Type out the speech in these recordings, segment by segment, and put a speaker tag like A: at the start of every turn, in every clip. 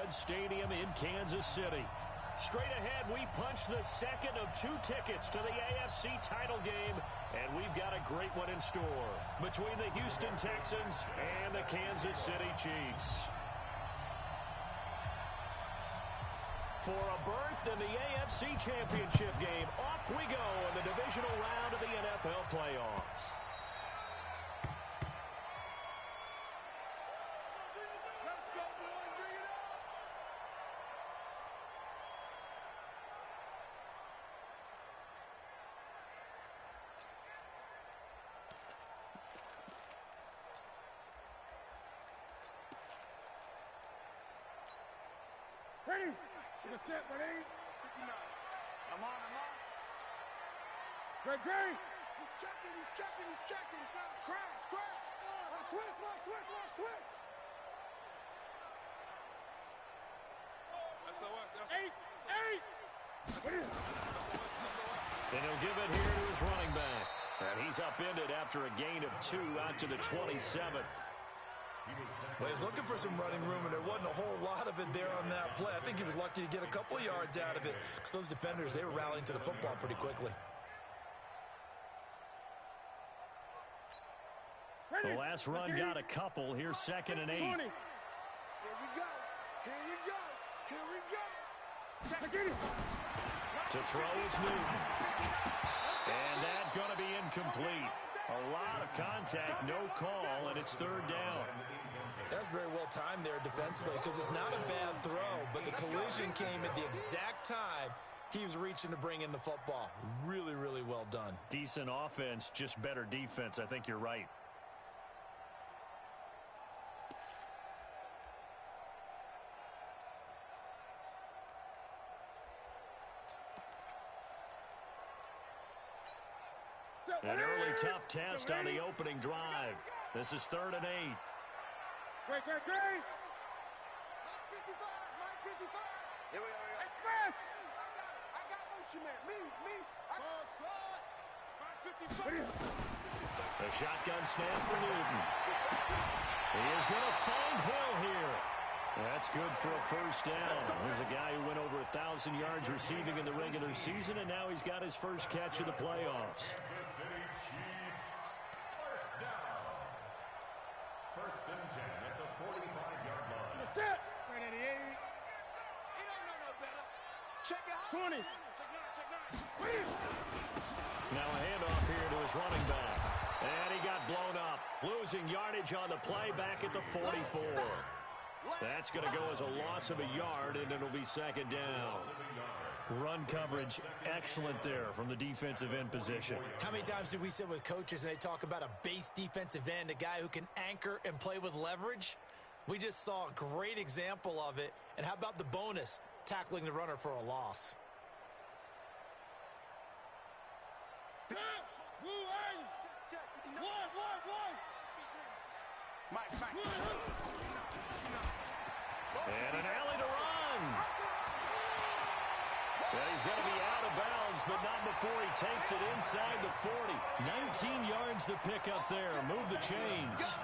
A: Arrowhead Stadium in Kansas City. Straight ahead, we punch the second of 2 tickets to the AFC title game, and we've got a great one in store between the Houston Texans and the Kansas City Chiefs. For a berth in the AFC Championship game, off we go in the divisional round of the NFL playoffs.
B: Ready? Should have set, ready? 59. I'm on. Great. He's checking. Crash. Switch. SOS. 8.
A: And he'll give it here to his running back. And he's upended after a gain of 2 out to the 27th.
C: Well, he was looking for some running room, and there wasn't a whole lot of it there on that play. I think he was lucky to get a couple of yards out of it because those defenders, they were rallying to the football pretty quickly.
A: The last run got a couple. Here's 2nd and 8.
B: Here we go.
A: To throw is Newton. And that's going to be incomplete. A lot of contact, no call, and it's 3rd down.
C: That's very well timed there defensively because it's not a bad throw, but the collision came at the exact time he was reaching to bring in the football. Really, really well done.
A: Decent offense, just better defense. I think you're right. An early tough test on the opening drive. This is 3rd and 8.
B: Great. Mike 55. Here we are. Express. I got motion, man. Me. Mike 55.
A: A shotgun snap for Newton. He is going to find Hill here. That's good for a 1st down. There's a guy who went over 1,000 yards receiving in the regular season, and now he's got his first catch of the playoffs.
D: First and 10 at the 45-yard line.
B: Set. Right at the 8. He don't know no better. Check it out. 20. Check 9.
A: Now a handoff here to his running back. And he got blown up. Losing yardage on the play back at the 44. That's going to go as a loss of a yard, and it'll be 2nd down. Run coverage, excellent there from the defensive end position.
C: How many times did we sit with coaches and they talk about a base defensive end, a guy who can anchor and play with leverage? We just saw a great example of it. And how about the bonus, tackling the runner for a loss?
B: Mike.
A: And an alley to run. Well, he's going to be out of bounds, but not before he takes it inside the 40. 19 yards to pick up there. Move the chains.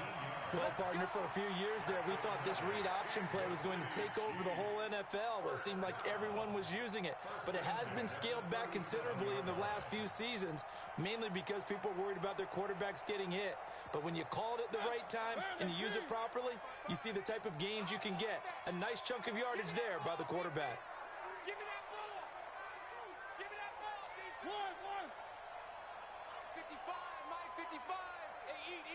C: Well, partner, for a few years there, we thought this read option play was going to take over the whole NFL. It seemed like everyone was using it, but it has been scaled back considerably in the last few seasons, mainly because people are worried about their quarterbacks getting hit. But when you call it at the right time and you use it properly, you see the type of gains you can get. A nice chunk of yardage there by the quarterback.
B: Give me that ball. Give me that ball. 1. 55, Mike 55. Hey, eat.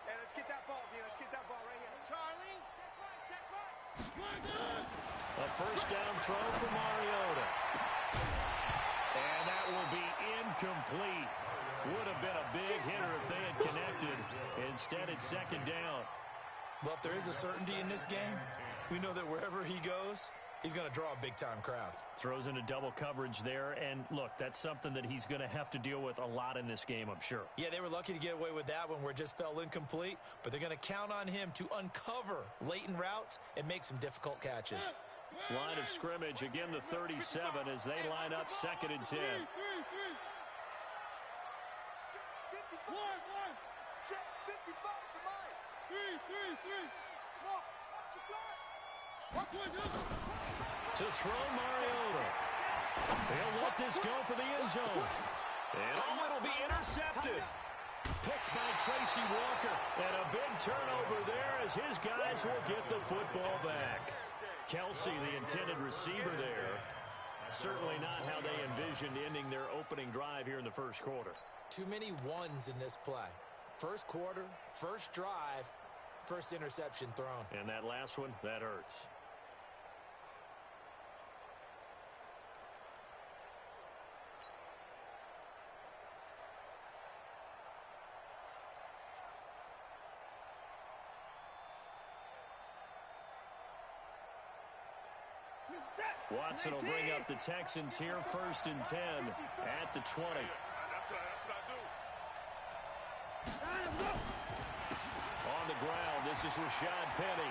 B: Hey, let's get that ball, dude. Let's get that ball right here. Charlie. Check right.
A: A 1st down throw for Mariota. And that will be incomplete. Would have been a big hitter if they had connected. Instead, it's 2nd down.
C: Well, if there is a certainty in this game, we know that wherever he goes, he's going to draw a big-time crowd.
A: Throws into double coverage there, and look, that's something that he's going to have to deal with a lot in this game, I'm sure.
C: Yeah, they were lucky to get away with that one where it just fell incomplete, but they're going to count on him to uncover latent routes and make some difficult catches.
A: Line of scrimmage, again the 37 as they line up 2nd and 10. To throw Mariota. He'll let this go for the end zone. And it'll be intercepted. Picked by Tracy Walker. And a big turnover there as his guys will get the football back. Kelsey, the intended receiver there. Certainly not how they envisioned ending their opening drive here in the first quarter.
C: Too many ones in this play. First quarter, first drive, first interception thrown.
A: And that last one, that hurts. Watson will bring up the Texans here, 1st and 10 at the 20.
B: That's what I do.
A: On the ground, this is Rashad Penny.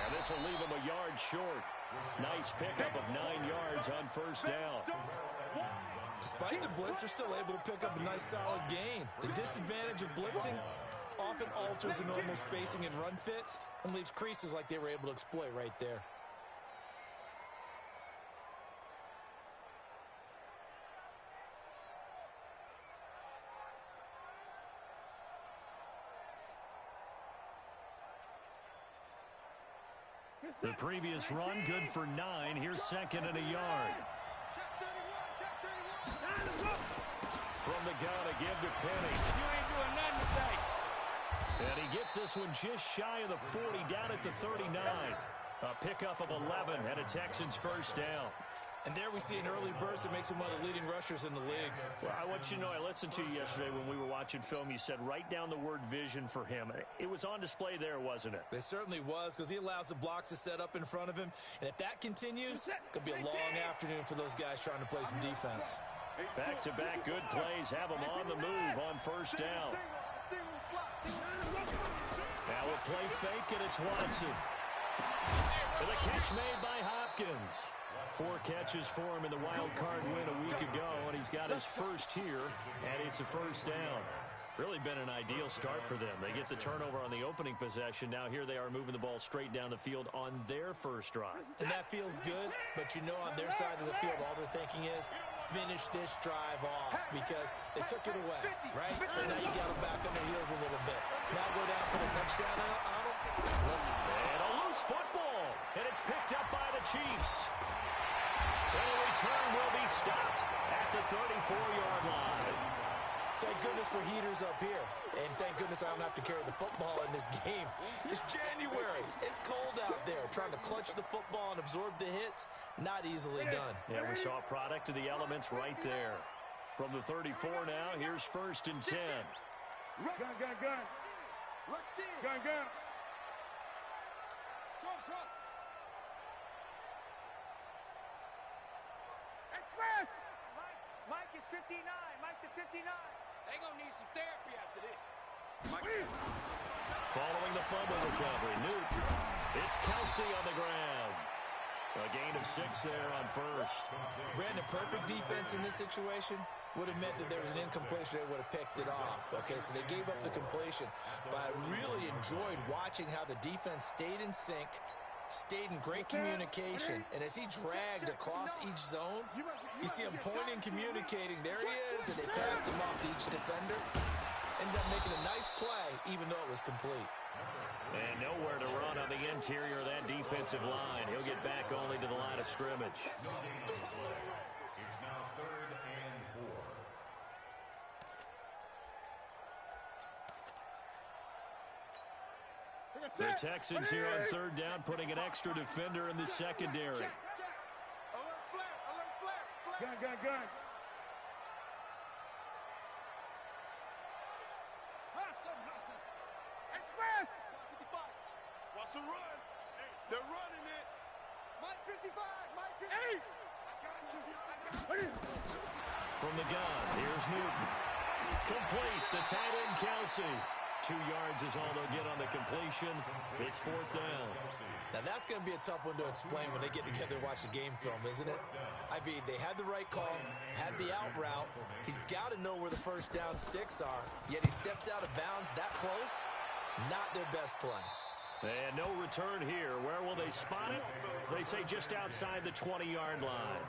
A: And this will leave him a yard short. Nice pickup of 9 yards on 1st down.
C: Despite the blitz, they're still able to pick up a nice solid gain. The disadvantage of blitzing often alters the normal spacing and run fits and leaves creases like they were able to exploit right there.
A: The previous run, good for 9. Here's 2nd and a yard. From the gun, a give to Penny.
B: You ain't doing nothing today.
A: And he gets this one just shy of the 40, down at the 39. A pickup of 11 and a Texans 1st down.
C: And there we see an early burst that makes him one of the leading rushers in the league.
A: Well, I want you to know, I listened to you yesterday when we were watching film. You said write down the word vision for him. It was on display there, wasn't it?
C: It certainly was, because he allows the blocks to set up in front of him. And if that continues, it could be a long afternoon for those guys trying to play some defense.
A: Back-to-back good plays have him on the move on 1st down. Now a play fake, and it's Watson. And the catch made by Hopkins. 4 catches for him in the wild card win a week ago, and he's got his first here, and it's a 1st down. Really been an ideal start for them. They get the turnover on the opening possession. Now here they are moving the ball straight down the field on their first drive.
C: And that feels good, but you know on their side of the field, all they're thinking is finish this drive off because they took it away, right? So now you got them back on their heels a little bit. Now go down for the touchdown on them.
A: And a loose football, and it's picked up by the Chiefs. And the return will be stopped at the 34-yard line.
C: Thank goodness for heaters up here. And thank goodness I don't have to carry the football in this game. It's January. It's cold out there. Trying to clutch the football and absorb the hits, not easily done.
A: Yeah, we saw a product of the elements right there. From the 34 now, here's 1st and 10.
B: Gun. Gun. Swap. Express! Mike is 59. Mike to 59. They gonna need some therapy after this.
A: Following the fumble recovery, Newton. It's Kelsey on the ground. A gain of 6 there on 1st.
C: Brandon, perfect defense in this situation would have meant that there was an incompletion. They would have picked it off. Okay, so they gave up the completion. But I really enjoyed watching how the defense stayed in sync, stayed in great communication, and as he dragged across each zone, you see him pointing, communicating. There he is, and they passed him off to each defender. Ended up making a nice play, even though it was complete.
A: And nowhere to run on the interior of that defensive line. He'll get back only to the line of scrimmage.
D: It's now 3rd and 4.
A: The Texans here on 3rd down, putting an extra defender in the secondary.
B: Check. Alert flare. Gun. Hustle. Express! 55. Watch the run. They're running it. Mike 55. Mike 50. I got you.
A: From the gun, here's Newton. Complete, the tight end Kelsey. 2 yards is all they'll get on the completion. It's 4th down.
C: Now that's going to be a tough one to explain when they get together and watch the game film, isn't it? I mean, they had the right call, had the out route. He's got to know where the first down sticks are, yet he steps out of bounds that close. Not their best play.
A: And no return here. Where will they spot it? They say just outside the 20-yard line.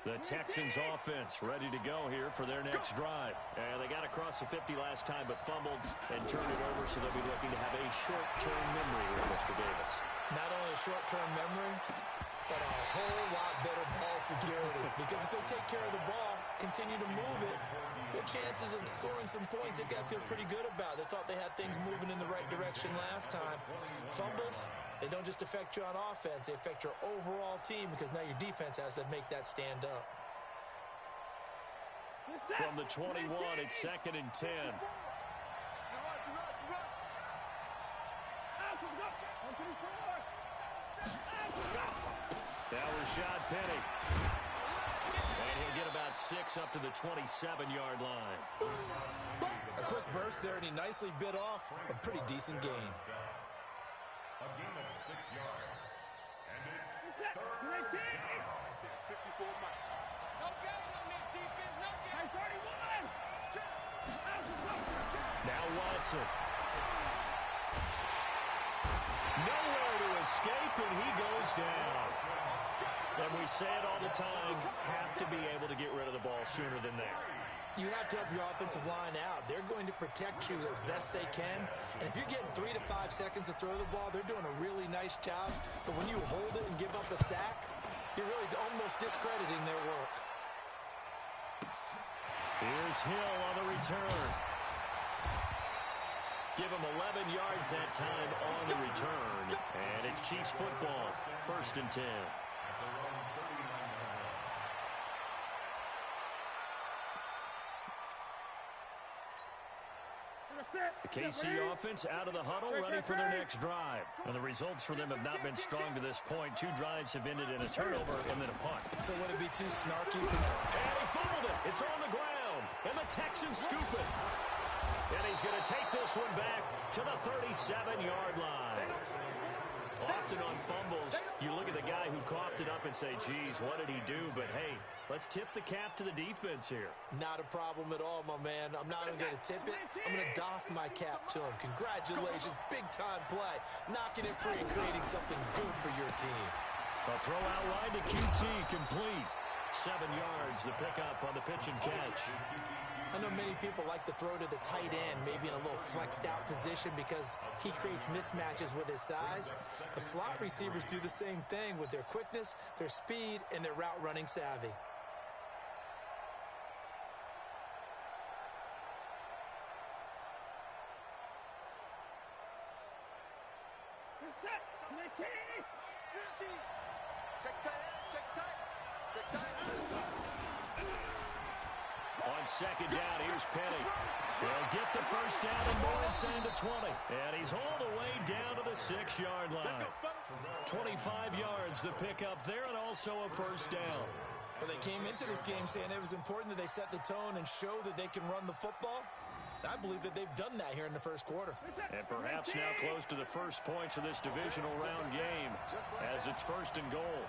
A: The Texans offense ready to go here for their next drive. And they got across the 50 last time but fumbled and turned it over, so they'll be looking to have a short-term memory with Mr. Davis.
C: Not only a short-term memory, but a whole lot better ball security. Because if they take care of the ball, continue to move it, good chances of scoring some points they've got to feel pretty good about. They thought they had things moving in the right direction last time. Fumbles, they don't just affect you on offense, they affect your overall team because now your defense has to make that stand up.
A: From the 21, it's 2nd and 10. Now Rashad Penny. And he'll get about 6 up to the 27-yard line.
C: A quick burst there, and he nicely bit off a pretty decent gain.
D: A gain of 6 yards. And it's 3rd down.
B: 54 miles. No game on this defense. No game. 31.
A: Now Watson. Nowhere to escape, and he goes down. And we say it all the time, have to be able to get rid of the ball sooner than that.
C: You have to help your offensive line out. They're going to protect you as best they can. And if you're getting 3 to 5 seconds to throw the ball, they're doing a really nice job. But when you hold it and give up a sack, you're really almost discrediting their work.
A: Here's Hill on the return. Give him 11 yards that time on the return. And it's Chiefs football, 1st and 10. The KC offense out of the huddle, ready for their next drive. And the results for them have not been strong to this point. 2 drives have ended in a turnover and then a punt.
C: So would it be too snarky for them?
A: And he fumbled it. It's on the ground. And the Texans scoop it. And he's going to take this one back to the 37-yard line. Often on fumbles, you look at the guy who coughed it up and say, geez, what did he do? But, hey, let's tip the cap to the defense here.
C: Not a problem at all, my man. I'm not even going to tip it. I'm going to doff my cap to him. Congratulations. Big-time play. Knocking it free and creating something good for your team.
A: A throw out line to QT, complete. 7 yards, the pickup on the pitch and catch.
C: I know many people like to throw to the tight end, maybe in a little flexed out position because he creates mismatches with his size. The slot receivers do the same thing with their quickness, their speed, and their route running savvy.
A: On 2nd down, here's Penny. He'll get the first down and more inside the 20. And he's all the way down to the 6-yard line. 25 yards the pickup there, and also a first down.
C: Well, they came into this game saying it was important that they set the tone and show that they can run the football. I believe that they've done that here in the first quarter.
A: And perhaps now close to the first points of this divisional round game as it's 1st and goal.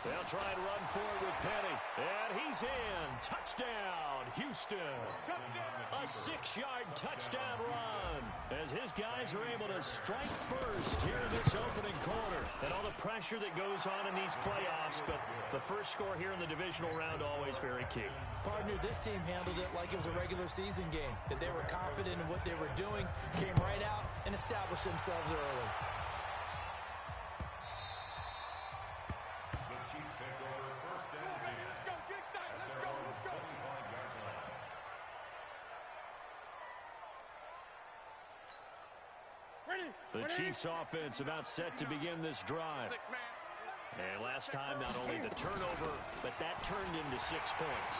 A: They'll try and run forward with Penny. And he's in. Touchdown, Houston. A 6-yard touchdown run as his guys are able to strike first here in this opening quarter. And all the pressure that goes on in these playoffs, but the first score here in the divisional round always very key.
C: Partner, this team handled it like it was a regular season game, that they were confident in what they were doing, came right out and established themselves early.
A: The Chiefs offense about set to begin this drive. And last time, not only the turnover, but that turned into 6 points.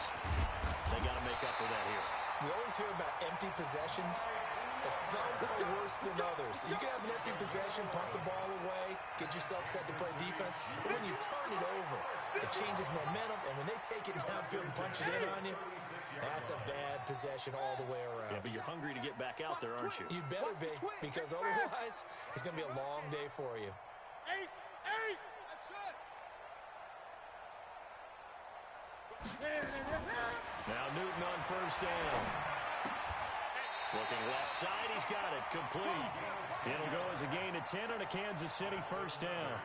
A: They got to make up for that here.
C: We always hear about empty possessions. Some are worse than others. You can have an empty possession, punt the ball away, get yourself set to play defense. But when you turn it over, it changes momentum. And when they take it downfield and punch it in on you, that's a bad possession all the way around.
A: Yeah, but you're hungry to get back out there, aren't you?
C: You'd better be, because otherwise it's going to be a long day for you.
B: Eight.
A: Now Newton on first down. Looking left side, he's got it. Complete. It'll go as a gain of 10 on a Kansas City first down.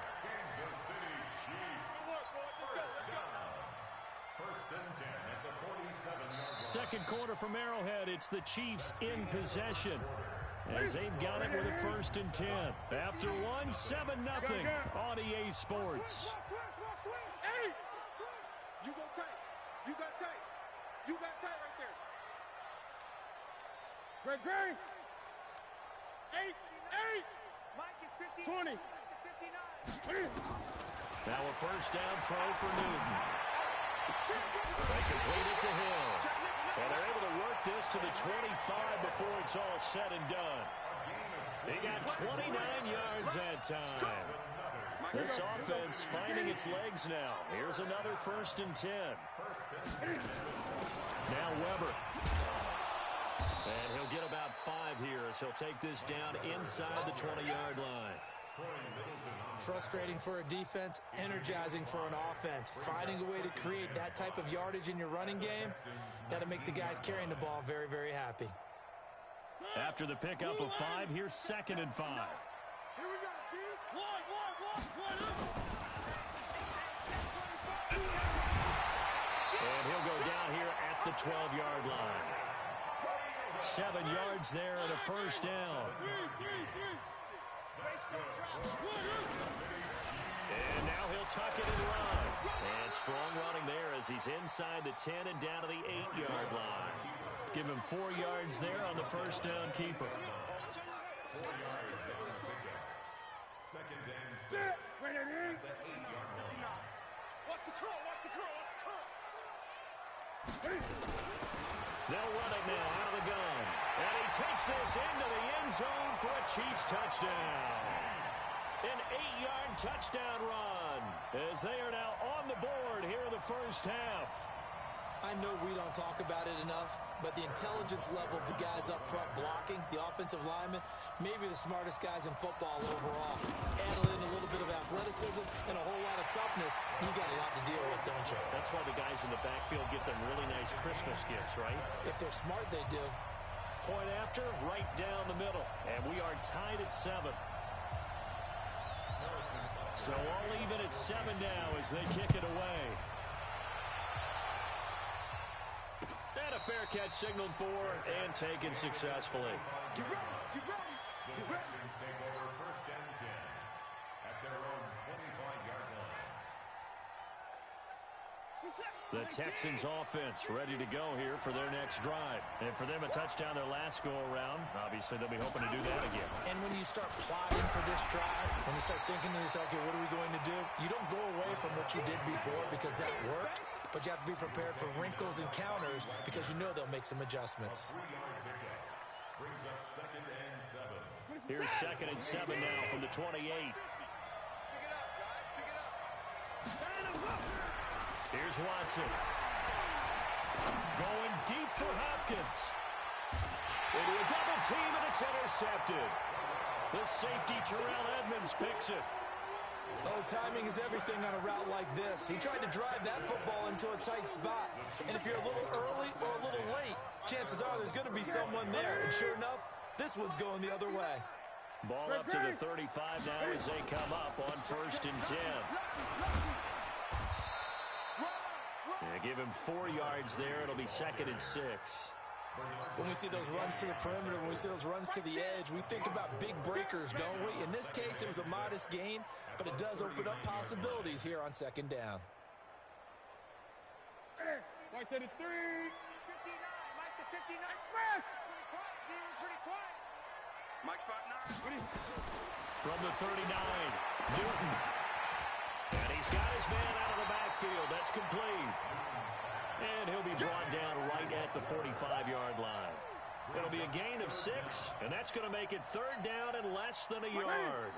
D: First and 10 at the 47-yard line.
A: Second quarter from Arrowhead. It's the Chiefs in possession, as they've got it with a first and 10. After one, 7-0 on EA Sports.
B: You go tight. You got tight. You got tight right there. Greg. 8. Mike is 15. 20. 59.
A: Now a first down throw for Newton. They complete it to Hill. And they're able to work this to the 25 before it's all said and done. They got 29 yards that time. This offense finding its legs now. Here's another first and 10. Now Weber. And he'll get about 5 here as he'll take this down inside the 20-yard line.
C: Frustrating for a defense, energizing for an offense. Finding a way to create that type of yardage in your running game, that'll make the guys carrying the ball very, very happy.
A: After the pickup of 5, here's second and 5.
B: Here we go, D. One.
A: And he'll go down here at the 12-yard line. 7 yards there and a first down. And now he'll tuck it and run. And strong running there as he's inside the 10 and down to the 8-yard line. Give him 4 yards there on the first down keeper.
D: 4 yards on the pickup. Second and 6 at the 8-yard line.
B: Watch the curl.
A: They'll run it now out of the gun. And he takes this into the end zone for a Chiefs touchdown. An 8-yard touchdown run as they are now on the board here in the first half.
C: I know we don't talk about it enough, but the intelligence level of the guys up front blocking, the offensive linemen, maybe the smartest guys in football overall. Add in a little bit of athleticism and a whole lot of toughness, you got a lot to deal with, don't you?
A: That's why the guys in the backfield get them really nice Christmas gifts, right?
C: If they're smart, they do.
A: Point after, right down the middle. And we are tied at 7. So all even at 7 now as they kick it away. And a fair catch signaled for and taken successfully.
B: Get ready.
D: The Texans take over first and 10 at their own 25-yard line.
A: The Texans offense ready to go here for their next drive. And for them, a touchdown their last go-around. Obviously, they'll be hoping to do that again.
C: And when you start plotting for this drive, when you start thinking to yourself, okay, what are we going to do? You don't go away from what you did before because that worked, but you have to be prepared for wrinkles and counters because you know they'll make some adjustments.
D: 3-yard pickup brings up second and 7.
A: Here's second and 7 now from the 28.
B: Pick it up, guys. Pick it up.
A: Here's Watson. Going deep for Hopkins. Into a double team, and it's intercepted. The safety, Terrell Edmonds, picks it.
C: Oh, timing is everything on a route like this. He tried to drive that football into a tight spot. And if you're a little early or a little late, chances are there's going to be someone there. And sure enough, this one's going the other way.
A: Ball up to the 35 now as they come up on first and 10. Yeah, give him 4 yards there. It'll be second and 6.
C: When we see those runs to the perimeter, when we see those runs to the edge, we think about big breakers, don't we? In this case, it was a modest gain, but it does open up possibilities here on second down.
B: Mike to the 3. 59. Mike to 59. Pretty quiet. Mike spot 9.
A: From the 39, Newton. And he's got his man out of the backfield. That's complete. And he'll be brought down right at the 45-yard line. It'll be a gain of 6, and that's going to make it 3rd down and less than a yard.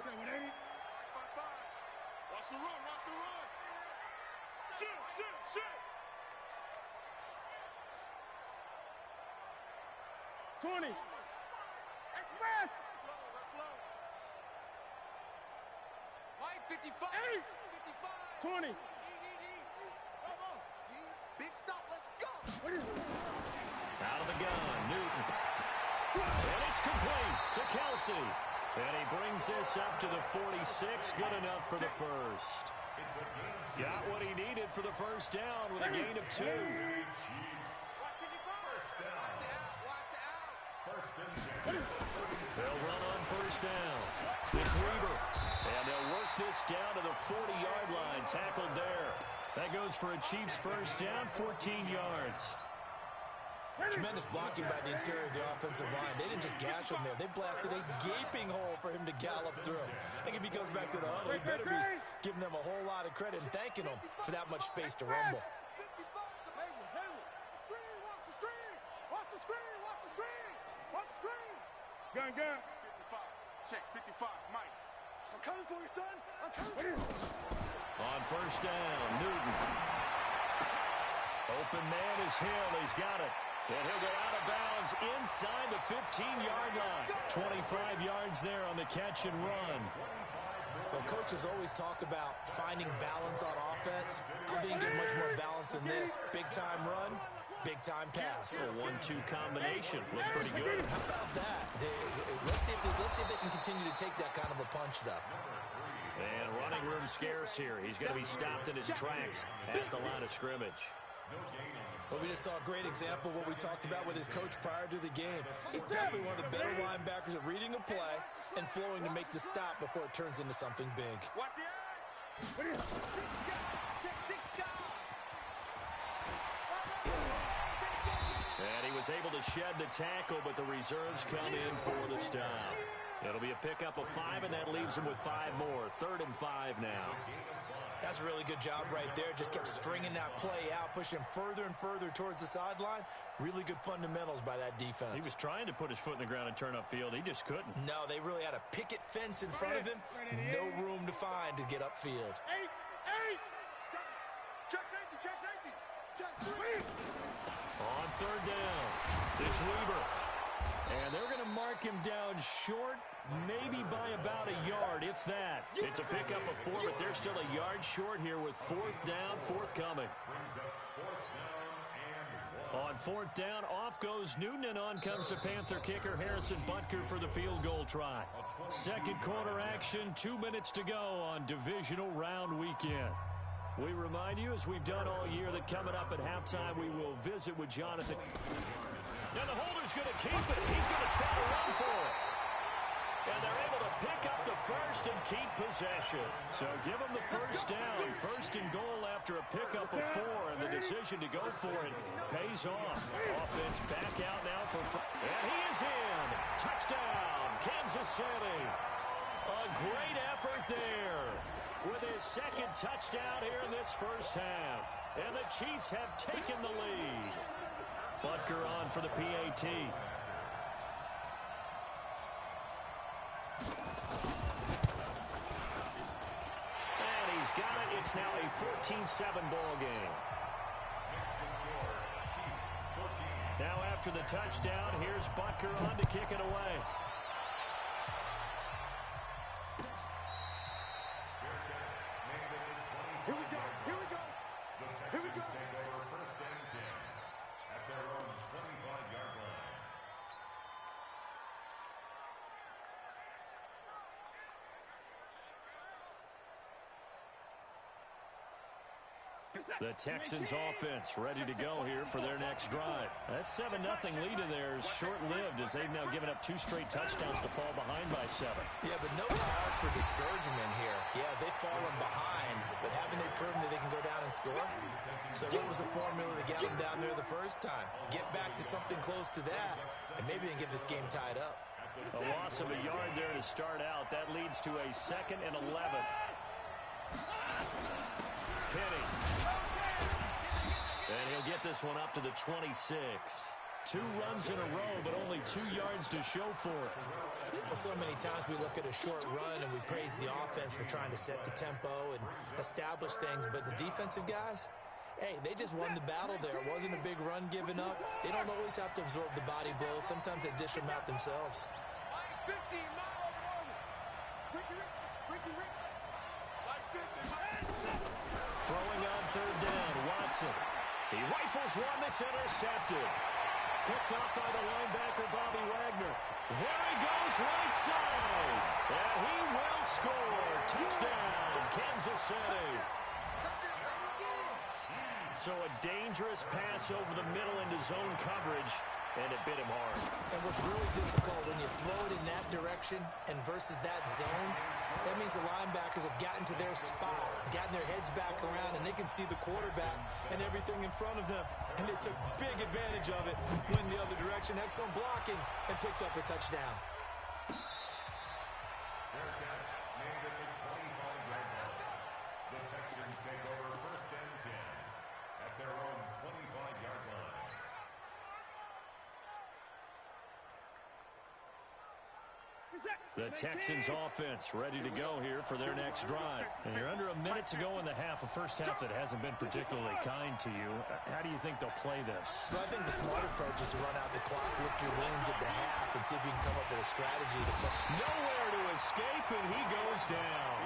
B: Watch the run, watch the run. Shoot, shoot, shoot. 20. Express. Let's blow. Mike, 55. 55. 20. Come on. Big stop, let's go.
A: Out of the gun, Newton. And it's complete to Kelsey. And he brings this up to the 46. Good enough for the first. Got what he needed for the first down with a gain of 2. They'll run on first down. It's Weaver. And they'll work this down to the 40-yard line. Tackled there. That goes for a Chiefs first down, 14 yards.
C: Tremendous blocking by the interior of the offensive line. They didn't just gash him there. They blasted a gaping hole for him to gallop through. I think if he goes back to the huddle, he better be giving them a whole lot of credit and thanking them for that much space to rumble.
B: Gun, gun. 55. Check, 55. Mike. I'm coming for you, son. I'm coming for you.
A: On first down, Newton. Open man is Hill. He's got it. And he'll go out of bounds inside the 15-yard line. 25 yards there on the catch and run.
C: Well, coaches always talk about finding balance on offense. I think you get much more balance than this. Big-time run, big-time pass.
A: A 1-2 combination. Looked pretty good.
C: How about that? Let's see if they can continue to take that kind of a punch, though.
A: And running room scarce here. He's going to be stopped in his tracks at the line of scrimmage.
C: Well, we just saw a great example of what we talked about with his coach prior to the game. He's definitely one of the better linebackers at reading a play and flowing to make the stop before it turns into something big.
B: Watch the eye.
A: And he was able to shed the tackle, but the reserves come in for the stop. It'll be a pickup of 5, and that leaves him with 5 more. 3rd and 5 now.
C: That's a really good job right there. Just kept stringing that play out, pushing further and further towards the sideline. Really good fundamentals by that defense.
A: He was trying to put his foot in the ground and turn upfield. He just couldn't.
C: No, they really had a picket fence in front of him. No room to find to get upfield.
B: 8. Check safety, check safety. Check 3.
A: On 3rd down, it's Weaver. And they're going to mark him down short, maybe by about a yard, if that. It's a pickup of 4, but they're still a yard short here with 4th down, forthcoming. On 4th down, off goes Newton, and on comes the Panther kicker, Harrison Butker, for the field goal try. Second quarter action, 2 minutes to go on divisional round weekend. We remind you, as we've done all year, that coming up at halftime, we will visit with Jonathan. And the holder's going to keep it. He's going to try to run for it. And they're able to pick up the first and keep possession. So give them the first down. 1st and goal after a pickup of 4. And the decision to go for it pays off. Offense back out now for... And he is in. Touchdown, Kansas City. A great effort there with his 2nd touchdown here in this first half. And the Chiefs have taken the lead. Butker on for the PAT. And he's got it. It's now a 14-7 ball game. Now after the touchdown, here's Butker on to kick it away.
B: Here we go, here we go. Here we go.
A: The Texans offense ready to go here for their next drive. That 7-0 lead of theirs short-lived as they've now given up 2 straight touchdowns to fall behind by 7.
C: Yeah, but no cause for discouragement here. Yeah, they've fallen behind, but haven't they proven that they can go down and score? So what was the formula that got them down there the first time? Get back to something close to that, and maybe they can get this game tied up.
A: A loss of a yard there to start out. That leads to a 2nd and 11. Penny. And he'll get this one up to the 26. 2 runs in a row, but only 2 yards to show for it.
C: Well, so many times we look at a short run and we praise the offense for trying to set the tempo and establish things, but the defensive guys, hey, they just won the battle there. It wasn't a big run given up. They don't always have to absorb the body blows. Sometimes they dish them out themselves.
A: Throwing on 3rd down, Watson. He rifles one that's intercepted. Picked up by the linebacker, Bobby Wagner. There he goes, right side. And he will score. Touchdown, Kansas City. So a dangerous pass over the middle into zone coverage, and it bit him hard.
C: And what's really difficult when you throw it in that direction and versus that zone, that means the linebackers have gotten to their spot, gotten their heads back around, and they can see the quarterback and everything in front of them. And they took big advantage of it, went the other direction, had some blocking, and picked up a touchdown.
D: Their catch made at the 25-yard line. The Texans take over 1st and 10 at their own 25-yard line.
A: The Texans offense ready to go here for their next drive. And you're under a minute to go in the half, a first half that hasn't been particularly kind to you. How do you think they'll play this?
C: Well, I think the smart approach is to run out the clock, lick your wounds at the half, and see if you can come up with a strategy to play.
A: Nowhere to escape, and he goes down.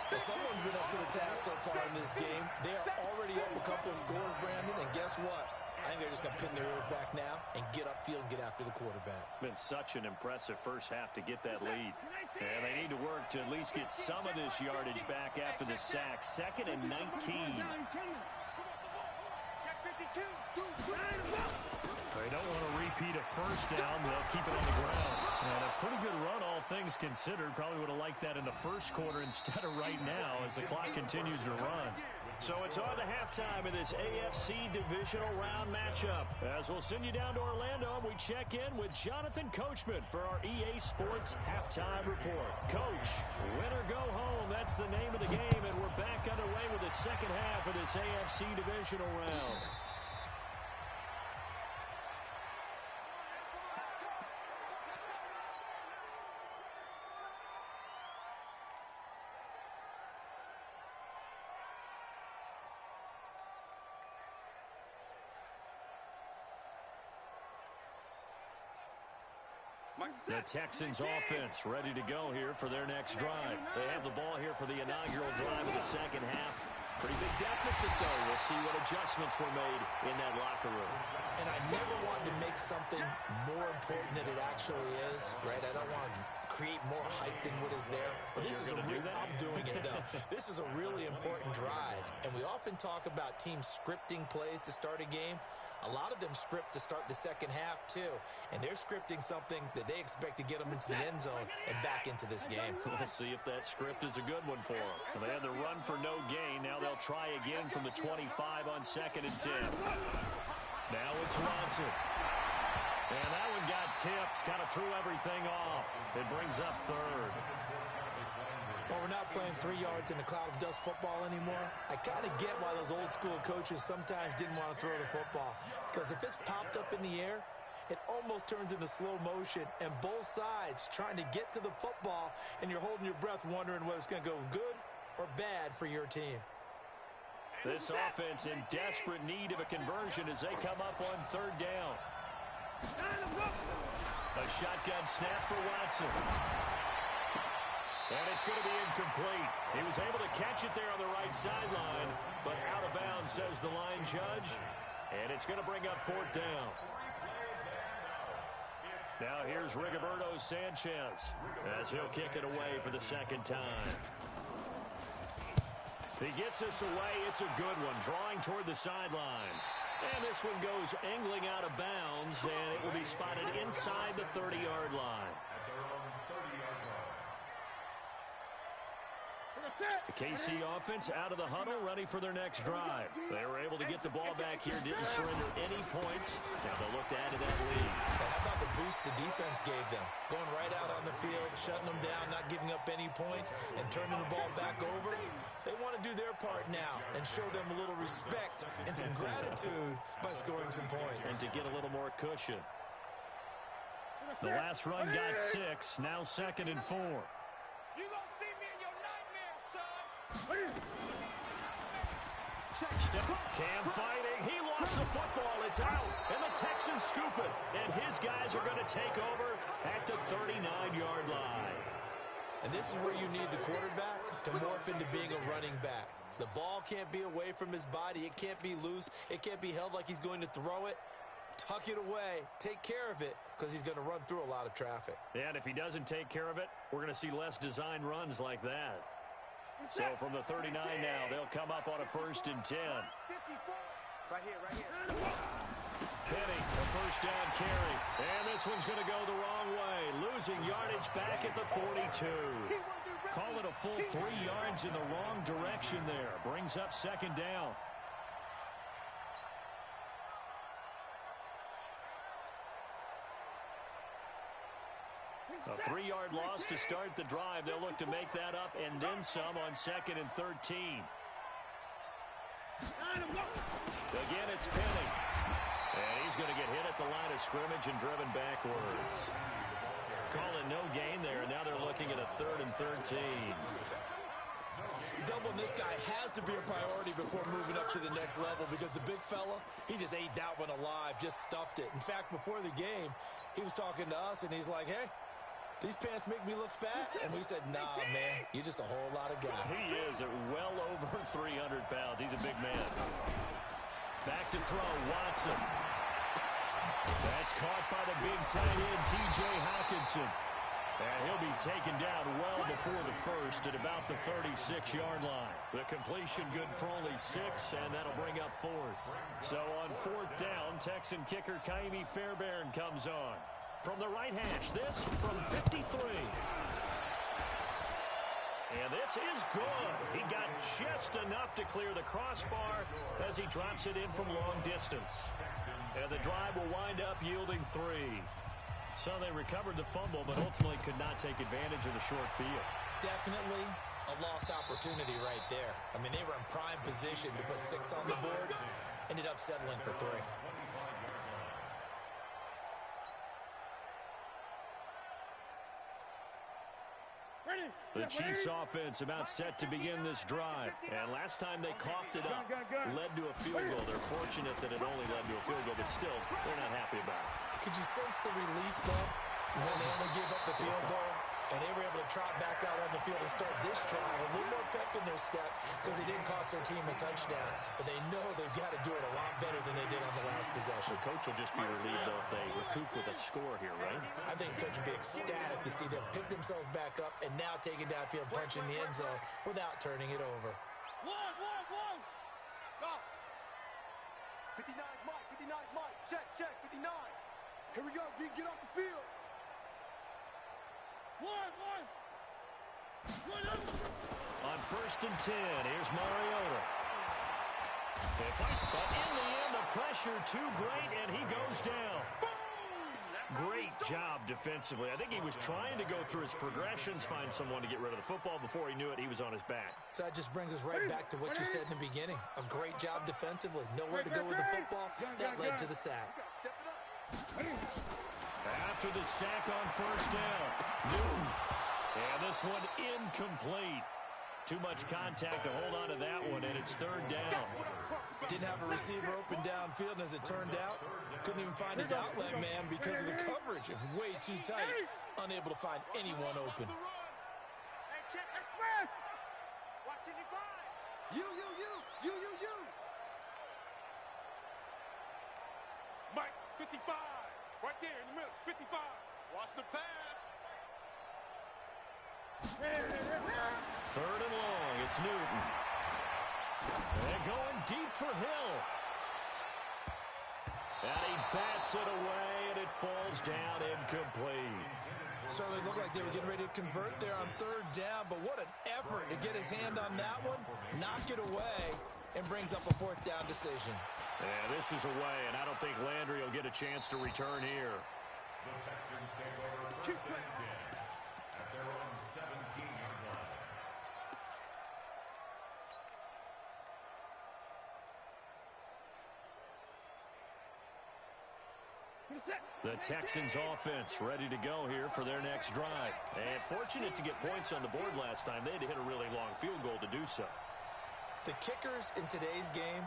C: Well, someone's been up to the task so far in this game. They are already up a couple of scores, Brandon, and guess what? I think they're just going to pin their ears back now and get upfield and get after the quarterback.
A: Been such an impressive first half to get that lead. And they need to work to at least get some of this yardage back after the sack. 2nd and 19. They don't want to repeat a first down. They'll keep it on the ground. And a pretty good run, all things considered. Probably would have liked that in the first quarter instead of right now as the clock continues to run. So it's on to halftime of this AFC divisional round matchup. As we'll send you down to Orlando, we check in with Jonathan Coachman for our EA Sports Halftime Report. Coach, win or go home, that's the name of the game, and we're back underway with the second half of this AFC divisional round. The Texans offense ready to go here for their next drive. They have the ball here for the inaugural drive of the second half. Pretty big deficit, though. We'll see what adjustments were made in that locker room.
C: And I never wanted to make something more important than it actually is, right? I don't want to create more hype than what is there. But this is I'm doing it, though. This is a really important drive. And we often talk about teams scripting plays to start a game. A lot of them script to start the second half, too. And they're scripting something that they expect to get them into the end zone and back into this game.
A: We'll see if that script is a good one for them. Well, they had the run for no gain. Now they'll try again from the 25 on 2nd and 10. Now it's Watson. And that one got tipped. Kind of threw everything off. It brings up 3rd.
C: Well, we're not playing 3 yards in a cloud of dust football anymore. I kind of get why those old school coaches sometimes didn't want to throw the football. Because if it's popped up in the air, it almost turns into slow motion. And both sides trying to get to the football, and you're holding your breath wondering whether it's going to go good or bad for your team.
A: This offense in desperate need of a conversion as they come up on 3rd down. A shotgun snap for Watson. And it's going to be incomplete. He was able to catch it there on the right sideline, but out of bounds, says the line judge. And it's going to bring up 4th down. Now here's Rigoberto Sanchez as he'll kick it away for the 2nd time. He gets this away. It's a good one, drawing toward the sidelines. And this one goes angling out of bounds, and it will be spotted inside the 30-yard line.
D: At their own 30-yard line.
A: The KC offense out of the huddle, ready for their next drive. They were able to get the ball back here, didn't surrender any points. Now they'll look to add to that lead.
C: How about the boost the defense gave them? Going right out on the field, shutting them down, not giving up any points, and turning the ball back over. They want to do their part now and show them a little respect and some gratitude by scoring some points.
A: And to get a little more cushion. The last run got 6, now 2nd and 4.
B: You gonna see me in your nightmares, son.
A: Cam fighting. He lost the football. It's out. And the Texans scoop it. And his guys are going to take over at the 39-yard line.
C: And this is where you need the quarterback to morph into being a running back. The ball can't be away from his body. It can't be loose. It can't be held like he's going to throw it. Tuck it away. Take care of it because he's going to run through a lot of traffic.
A: And if he doesn't take care of it, we're going to see less design runs like that. So from the 39 now, they'll come up on a 1st and 10.
B: 54. Right here, right here.
A: Penny, a first down carry. And this one's going to go the wrong way. Losing yardage back at the 42. Call it a full 3 yards in the wrong direction there. Brings up 2nd down. A 3-yard loss to start the drive. They'll look to make that up and then some on 2nd and 13. Again, it's Penny. And he's going to get hit at the line of scrimmage and driven backwards. Calling no gain there, and now they're looking at a 3rd and 13.
C: Doubling this guy has to be a priority before moving up to the next level because the big fella, he just ate that one alive, just stuffed it. In fact, before the game, he was talking to us, and he's like, hey, these pants make me look fat? And we said, nah, man, you're just a whole lot of guy.
A: He is at well over 300 pounds. He's a big man. Back to throw, Watson. That's caught by the big tight end, T.J. Hockenson. And he'll be taken down well before the first at about the 36-yard line. The completion good for only 6, and that'll bring up 4th. So on 4th down, Texan kicker Kaimi Fairbairn comes on. From the right hash, this from 53. And this is good. He got just enough to clear the crossbar as he drops it in from long distance. And the drive will wind up yielding 3. So they recovered the fumble, but ultimately could not take advantage of the short field.
C: Definitely a lost opportunity right there. I mean, they were in prime position to put 6 on the board, ended up settling for 3.
A: The Chiefs offense about set to begin this drive. And last time they coughed it up, led to a field goal. They're fortunate that it only led to a field goal, but still, they're not happy about it.
C: Could you sense the relief, though, when they only gave up the field goal? And they were able to trot back out on the field and start this drive. A little more pep in their step because they didn't cost their team a touchdown. But they know they've got to do it a lot better than they did on the last possession.
A: The coach will just be relieved, though, if they recoup with a score here, right?
C: I think coach will be ecstatic to see them pick themselves back up and now take it downfield, punch in the end zone without turning it over.
B: One. Go. 59 Mike, 59 Mike. Check, 59. Here we go, G, get off the field. One.
A: On 1st and 10, here's Mariota. But in the end, the pressure too great, and he goes down. Great job defensively. I think he was trying to go through his progressions, find someone to get rid of the football. Before he knew it, he was on his back.
C: So that just brings us right back to what you said in the beginning. A great job defensively. Nowhere to go with the football. That led to the sack.
A: After the sack on 1st down, Newton. And this one incomplete. Too much contact to hold on to that one, and it's 3rd down.
C: Didn't have a receiver open downfield, and as it turned out, couldn't even find his outlet man because of the coverage. It was way too tight. Unable to find anyone open.
B: Hey, check, express. Watch it, you. Mike, 55. Right there in the middle, 55. Watch the pass.
A: 3rd and long, it's Newton. They're going deep for Hill. And he bats it away, and it falls down incomplete.
C: Certainly looked like they were getting ready to convert there on third down, but what an effort to get his hand on that one, knock it away, and brings up a fourth down decision.
A: Yeah, this is away, and I don't think Landry will get a chance to return here.
D: The Texans take over first and 10 at their own 17-yard line.
A: The Texans offense ready to go here for their next drive. And fortunate to get points on the board last time. They had to hit a really long field goal to do so.
C: The kickers in today's game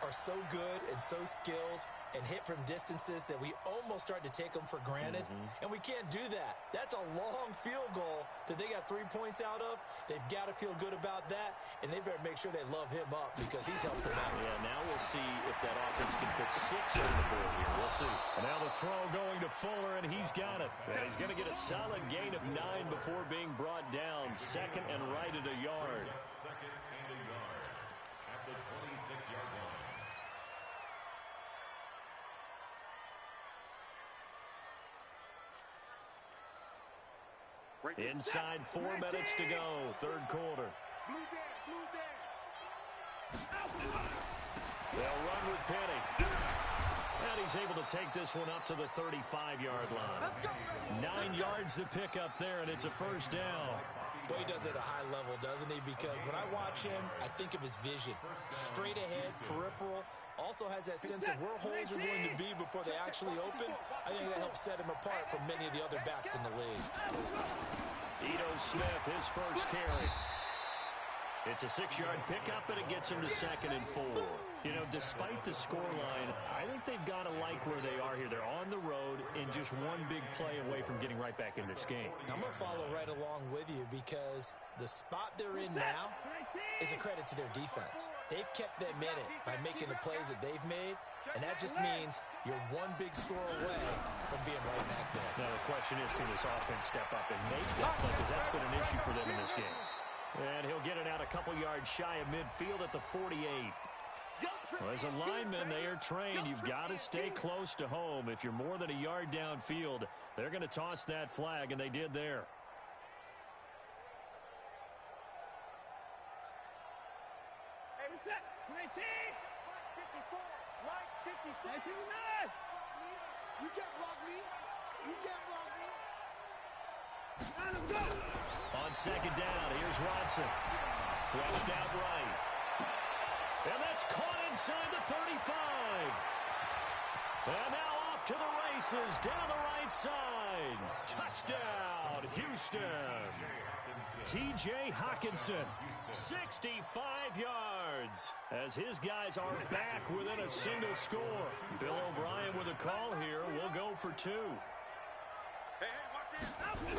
C: are so good and so skilled and hit from distances that we almost start to take them for granted. And we can't do that. That's a long field goal that they got 3 points out of. They've got to feel good about that, and they better make sure they love him up because he's helped them out.
A: Yeah, now we'll see if that offense can put 6 on the board here. We'll see. And now the throw going to Fuller, and he's got it. And he's going to get a solid gain of 9 before being brought down. Second and right at a yard.
D: Second and a yard at the 26-yard line.
A: Inside 4 minutes to go, third quarter. They'll run with Penny. And he's able to take this one up to the 35-yard line. 9 yards to pick up there, and it's a first down.
C: Boy, he does it at a high level, doesn't he? Because when I watch him, I think of his vision. Straight ahead, peripheral. Also has that sense of where holes are going to be before they actually open. I think that helps set him apart from many of the other backs in the league.
A: Ito Smith, his first carry. It's a 6-yard pickup, and it gets him to second and 4. You know, despite the scoreline, I think they've got to like where they are here. They're on the road and just one big play away from getting right back in this game.
C: I'm going to follow right along with you because the spot they're in now is a credit to their defense. They've kept them in it by making the plays that they've made, and that just means you're one big score away from being right back there.
A: Now the question is, can this offense step up and make that play? Because that's been an issue for them in this game. And he'll get it out a couple yards shy of midfield at the 48. Well, as a lineman, they are trained. You've got to stay close to home. If you're more than a yard downfield, they're going to toss that flag, and they did there.
B: Hey, what's that? 19! 54! Right 54! 59! You can't block me! You can't block me! Now let's go!
A: On second down, here's Watson. Flushed out right. And that's caught inside the 35. And now off to the races down the right side. Touchdown, Houston. T.J. Hockenson, 65 yards. As his guys are back within a single score. Bill O'Brien with a call here. We'll go for 2.
B: Hey, watch it!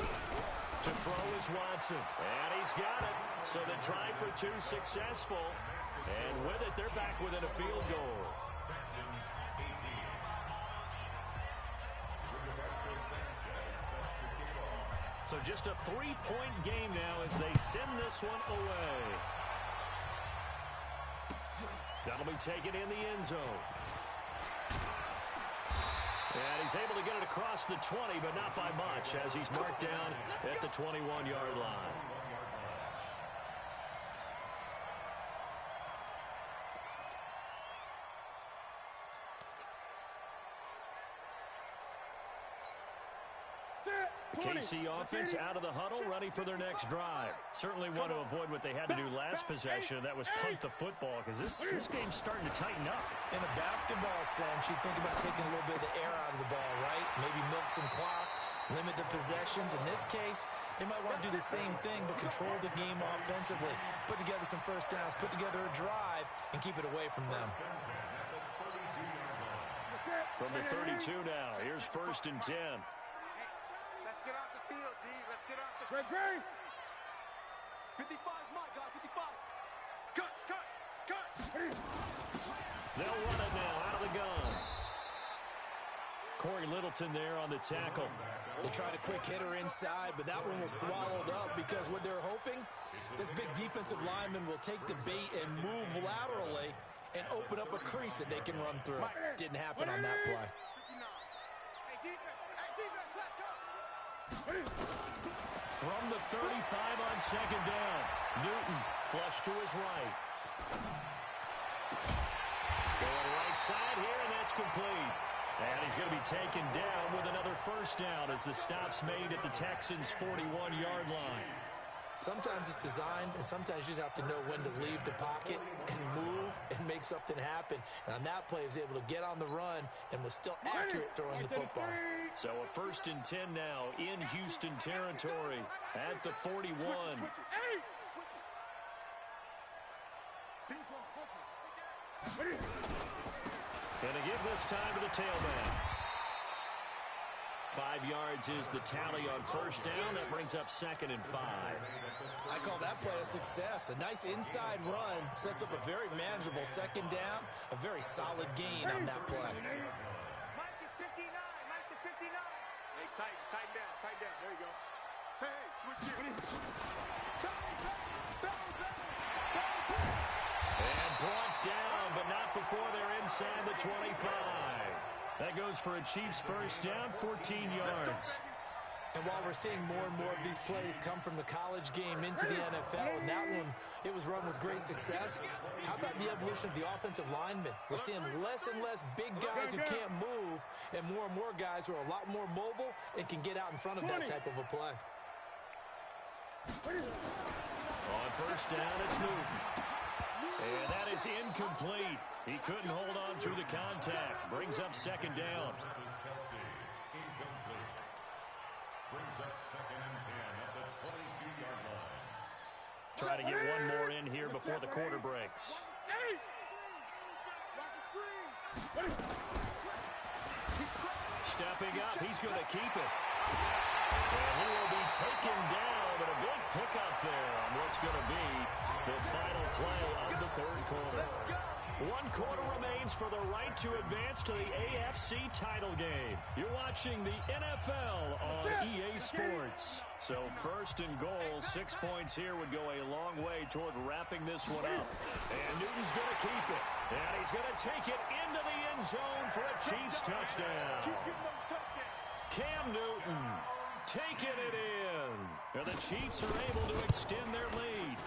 A: To throw is Watson. And he's got it. So the try for 2 successful. And with it, they're back within a field goal. So just a 3-point game now as they send this one away. That'll be taken in the end zone. And he's able to get it across the 20, but not by much as he's marked down at the 21-yard line. KC offense out of the huddle, ready for their next drive. Certainly want to avoid what they had to do last possession. That was punt the football because this game's starting to tighten up.
C: In a basketball sense, you think about taking a little bit of the air out of the ball, right? Maybe milk some clock, limit the possessions. In this case, they might want to do the same thing but control the game offensively. Put together some first downs, put together a drive, and keep it away from them.
A: From the 32 now, here's first and 10.
B: Let's get off the field, D. Let's get off the field. Great. 55 is my guy, 55. Cut.
A: They'll run it now out of the gun. Corey Littleton there on the tackle.
C: They tried a quick hitter inside, but that one was swallowed up because what they're hoping, this big defensive lineman will take the bait and move laterally and open up a crease that they can run through. Didn't happen on that play.
B: Hey, defense, let's go.
A: From the 35 on second down, Newton flush to his right. Going right side here, and that's complete. And he's going to be taken down with another first down as the stop's made at the Texans' 41-yard line.
C: Sometimes it's designed, and sometimes you just have to know when to leave the pocket and move and make something happen. And on that play, he was able to get on the run and was still accurate throwing the football.
A: So a 1st and 10 now in Houston territory at the 41. Gonna give this time to the tailback. 5 yards is the tally on first down. That brings up 2nd and 5.
C: I call that play a success. A nice inside run sets up a very manageable second down. A very solid gain on that play.
B: Mike is 59. Mike is 59. Hey, tighten down. There you go. Hey, switch gears.
A: And brought down, but not before they're inside the 25. That goes for a Chiefs first down, 14 yards.
C: And while we're seeing more and more of these plays come from the college game into the NFL, and that one, it was run with great success, how about the evolution of the offensive linemen? We're seeing less and less big guys who can't move, and more guys who are a lot more mobile and can get out in front of that type of a play.
A: On first down, it's Newton. And that is incomplete. He couldn't hold on through the contact. Brings up 2nd down.
D: Brings up 2nd and 10 at the 22-yard line.
A: Try to get one more in here before the quarter breaks. Stepping up, he's going to keep it. And he will be taken down, but a big pickup there on what's going to be the final play of the 3rd quarter. 1 quarter remains for the right to advance to the AFC title game. You're watching the NFL on EA Sports. So 1st and goal, 6 points here would go a long way toward wrapping this one up. And Newton's going to keep it. And he's going to take it into the end zone for a Chiefs touchdown. Cam Newton taking it in. And the Chiefs are able to extend their lead.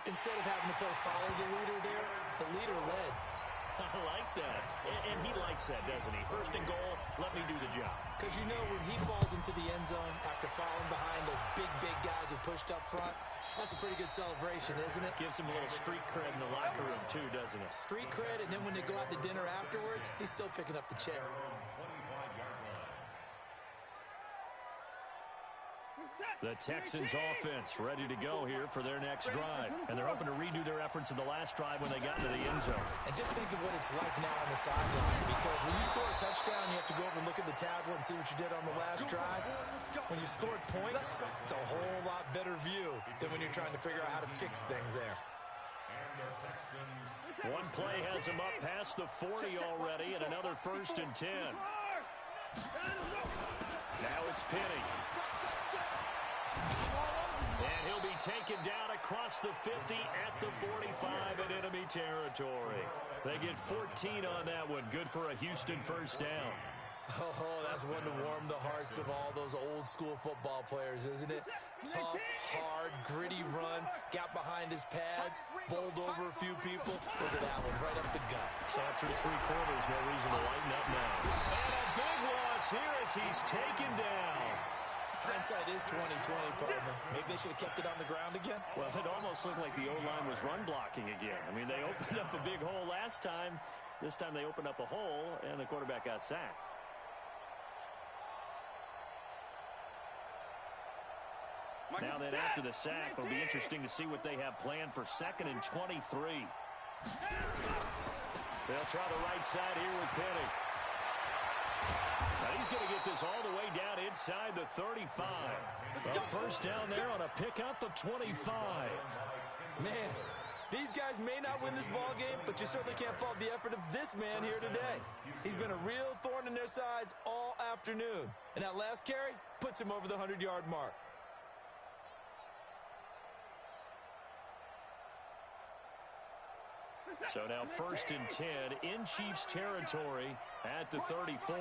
C: Instead of having to play follow the leader there, the leader led.
A: I like that. And he likes that, doesn't he? 1st and goal, let me do the job.
C: Because you know when he falls into the end zone after falling behind those big guys who pushed up front, that's a pretty good celebration, isn't it?
A: Gives him a little street cred in the locker room, too, doesn't it?
C: Street cred, and then when they go out to dinner afterwards, he's still picking up the chair.
A: The Texans offense ready to go here for their next drive. And they're hoping to redo their efforts in the last drive when they got to the end zone.
C: And just think of what it's like now on the sideline. Because when you score a touchdown, you have to go over and look at the tablet and see what you did on the last drive. When you scored points, it's a whole lot better view than when you're trying to figure out how to fix things there.
A: One play has him up past the 40 already, and another 1st and 10. Now it's Penny. And he'll be taken down across the 50 at the 45 in enemy territory. They get 14 on that one. Good for a Houston first down.
C: Oh, that's one to warm the hearts of all those old school football players, isn't it? Tough, hard, gritty run, got behind his pads, bowled over a few people. Look at that one, right up the gut.
A: Saw it through 3 quarters, no reason to lighten up now. And a big loss here as he's taken down.
C: Hindsight is 20/20, partner. Maybe they should have kept it on the ground again.
A: Well, it almost looked like the O-line was run blocking again. I mean, they opened up a big hole last time. This time they opened up a hole, and the quarterback got sacked. Now then, after the sack, it'll be interesting to see what they have planned for 2nd and 23. They'll try the right side here with Penny. Now he's going to get this all the way down inside the 35. A first down there on a pickup of 25.
C: Man, these guys may not win this ball game, but you certainly can't fault the effort of this man here today. He's been a real thorn in their sides all afternoon. And that last carry puts him over the 100-yard mark.
A: So now 1st and 10 in Chiefs territory at the 34.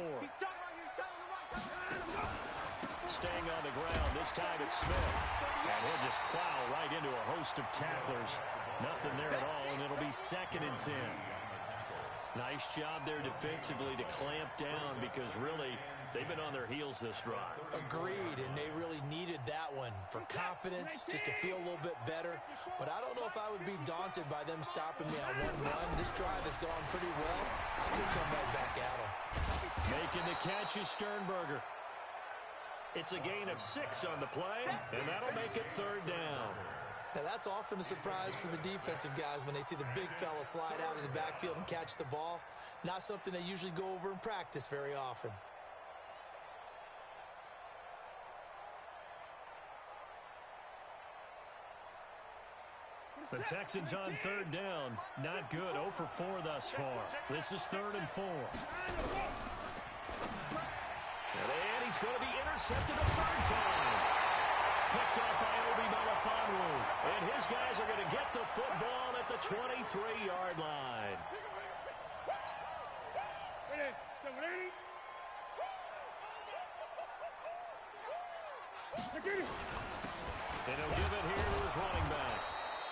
A: Staying on the ground, this time it's Smith. And he'll just plow right into a host of tacklers. Nothing there at all, and it'll be 2nd and 10. Nice job there defensively to clamp down because really they've been on their heels this drive.
C: Agreed, and they really needed that one for confidence, just to feel a little bit better. But I don't know if I would be daunted by them stopping me on one run. This drive has gone pretty well. I could come right back at them.
A: Making the catch is Sternberger. It's a gain of 6 on the play, and that'll make it 3rd down.
C: Now, that's often a surprise for the defensive guys when they see the big fella slide out of the backfield and catch the ball. Not something they usually go over in practice very often.
A: The Texans on 3rd down. Not good. 0 for 4 thus far. This is 3rd and 4. And he's going to be intercepted a 3rd time. Picked up by Obi Melifonwu. And his guys are going to get the football at the 23-yard line. And he'll give it here to his running back.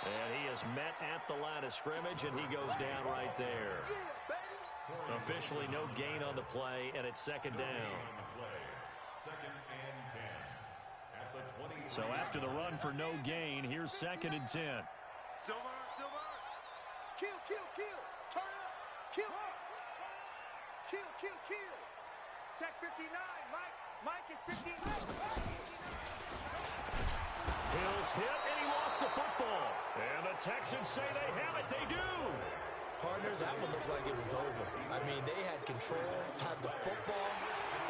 A: And he is met at the line of scrimmage, and he goes down right there. Officially no gain on the play, and it's 2nd down. So after the run for no gain, here's 2nd and 10.
B: Silver. Kill. Turn it up. Kill. Check 59. Mike is 59.
A: Hill's hit, and he lost the football. And the Texans say they have it. They do.
C: Partner, that one looked like it was over. I mean, they had control, had the football,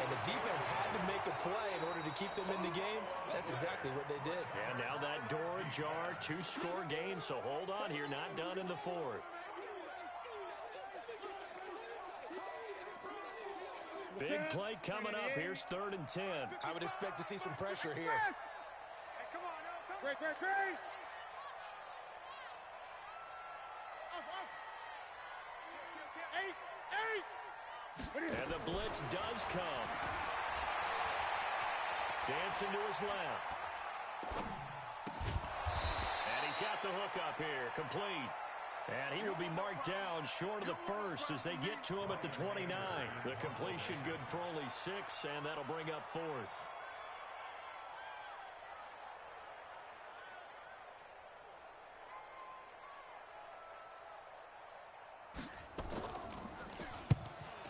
C: and the defense had to make a play in order to keep them in the game. That's exactly what they did.
A: And now that door ajar, 2-score game, so hold on here, not done in the 4th. Big play coming up. Here's 3rd and 10.
C: I would expect to see some pressure here.
B: Hey, come on, Great.
A: And the blitz does come. Dancing to his left. And he's got the hook up here. Complete. And he will be marked down short of the 1st as they get to him at the 29. The completion good for only 6, and that'll bring up 4th.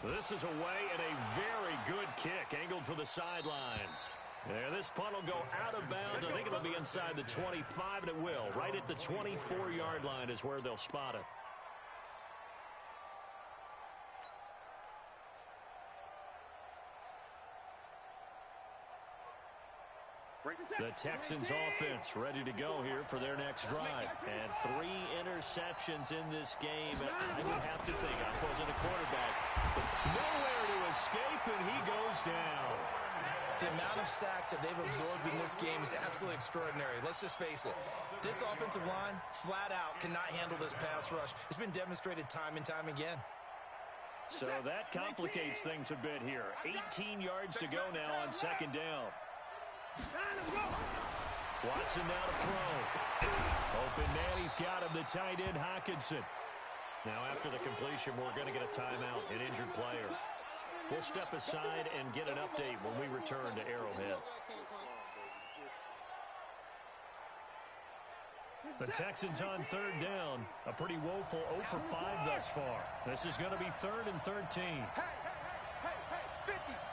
A: This is away and a very good kick angled for the sidelines. And this punt will go out of bounds. I think it'll be inside the 25, and it will. Right at the 24-yard line is where they'll spot it. The Texans offense ready to go here for their next drive. And 3 interceptions in this game. I would have to think, I wasn't a quarterback, but nowhere to escape, and he goes down.
C: The amount of sacks that they've absorbed in this game is absolutely extraordinary. Let's just face it. This offensive line, flat out, cannot handle this pass rush. It's been demonstrated time and time again.
A: So that complicates things a bit here. 18 yards to go now on 2nd down. Watson now to throw. Open man, he's got him, the tight end, Hockenson. Now after the completion, we're going to get a timeout, an injured player. We'll step aside and get an update when we return to Arrowhead. The Texans on 3rd down. A pretty woeful 0 for 5 thus far. This is going to be 3rd and 13.
B: Hey,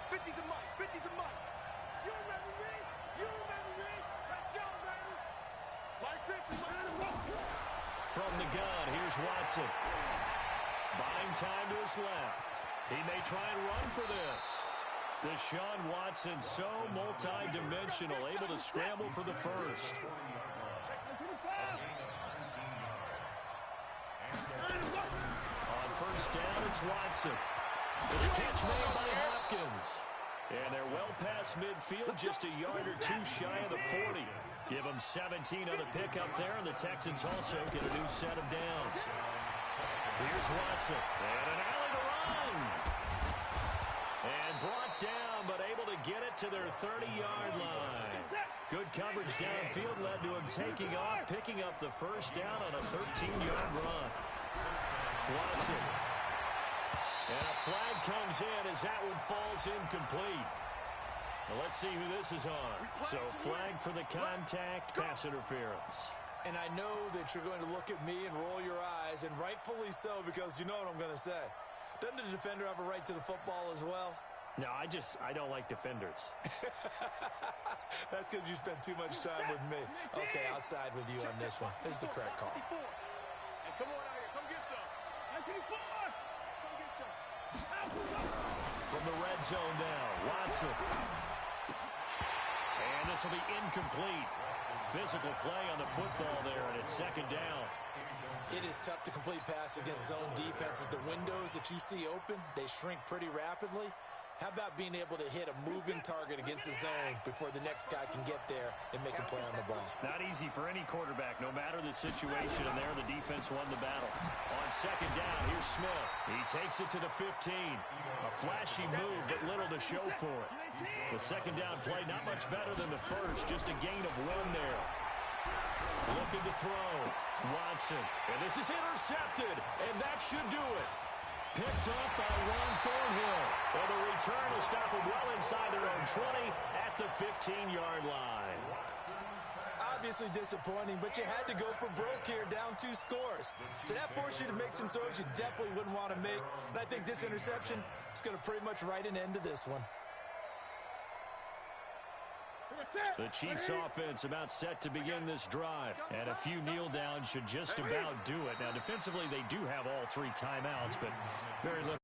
B: 50 to Mike, 50 to Mike. You remember me? Let's go, baby. Mike 50,
A: From the gun, here's Watson. Buying time to his left. He may try and run for this. Deshaun Watson, so multi-dimensional, able to scramble for the first. On 1st down, it's Watson. The catch made by Hopkins. And they're well past midfield, just a yard or 2 shy of the 40. Give them 17 on the pickup there, and the Texans also get a new set of downs. Here's Watson, and an alley to run. And brought down, but able to get it to their 30-yard line. Good coverage downfield led to him taking off, picking up the first down on a 13-yard run. Watson. And a flag comes in as that one falls incomplete. Well, let's see who this is on. So flag for the contact, pass interference.
C: And I know that you're going to look at me and roll your eyes, and rightfully so, because you know what I'm going to say. Doesn't the defender have a right to the football as well?
A: No, I don't like defenders.
C: That's because you spend too much time with me. Okay, I'll side with you on this one. This is the correct call.
B: Hey, come on out here. Come get some. Come get some.
A: From the red zone now, Watson. And this will be incomplete. Physical play on the football there, and it's second down.
C: It is tough to complete pass against zone defenses. The windows that you see open, they shrink pretty rapidly. How about being able to hit a moving target against a zone before the next guy can get there and make a play on the ball?
A: Not easy for any quarterback, no matter the situation, and there the defense won the battle. On second down, here's Smith. He takes it to the 15. A flashy move, but little to show for it. The second down play, not much better than the first, just a gain of 1 there. Looking to throw. Watson. And this is intercepted, and that should do it. Picked up by Ron Thornhill. And the return will stop them well inside their own 20 at the 15-yard line.
C: Obviously disappointing, but you had to go for broke here, down 2 scores. So that forced you to make some throws you definitely wouldn't want to make. And I think this interception is going to pretty much write an end to this one.
A: The Chiefs offense about set to begin this drive. And a few kneel downs should just about do it. Now, defensively, they do have all 3 timeouts, but very little.